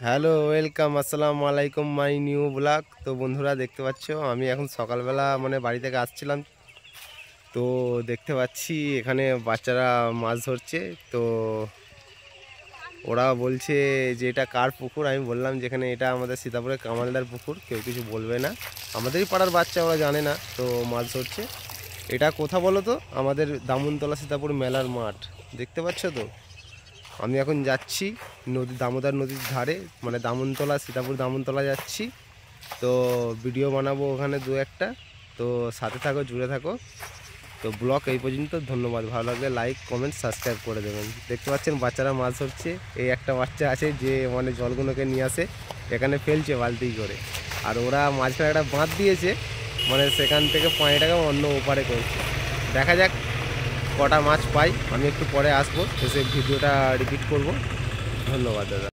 Hello, welcome, আসসালামু আলাইকুম my new blog. তো বন্ধুরা দেখতে পাচ্ছ আমি এখন সকালবেলা মানে বাড়ি থেকে আসছিলাম। তো দেখতে পাচ্ছি এখানে বাচ্চারা মাছ ধরছে। তো ওরা বলছে যে এটা কার পুকুর। আমি বললাম যে এখানে এটা আমাদের সীতাপুরের কামালদার পুকুর, কেউ কিছু বলবে না, আমাদেরই পাড়ার বাচ্চা, ওরা জানে না। তো মাছ ধরছে। এটা কোথা বলো তো? আমাদের দামনতলা সীতাপুর মেলার মাঠ, দেখতে পাচ্ছ তো। আমি এখন যাচ্ছি নদী, দামোদর নদীর ধারে, মানে দামনতলা, সীতাপুর দামনতলা যাচ্ছি। তো ভিডিও বানাবো ওখানে দু একটা। তো সাথে থাকো, জুড়ে থাকো। তো ব্লগ এই পর্যন্ত, ধন্যবাদ। ভালো লাগলে লাইক, কমেন্ট, সাবস্ক্রাইব করে দেবেন। দেখতে পাচ্ছেন বাচ্চারা মাছ ধরছে। এই একটা বাচ্চা আছে যে মানে জলগুলোকে নিয়ে আসে এখানে ফেলছে বালতি করে। আর ওরা মাঝখানে একটা বাঁধ দিয়েছে, মানে সেখান থেকে পানিটাকে অন্য ওপারে করছে। দেখা যাক কটা মাছ পাই। আমি একটু পরে আসবো, এসে ভিডিওটা রিপিট করব। ধন্যবাদ দাদা।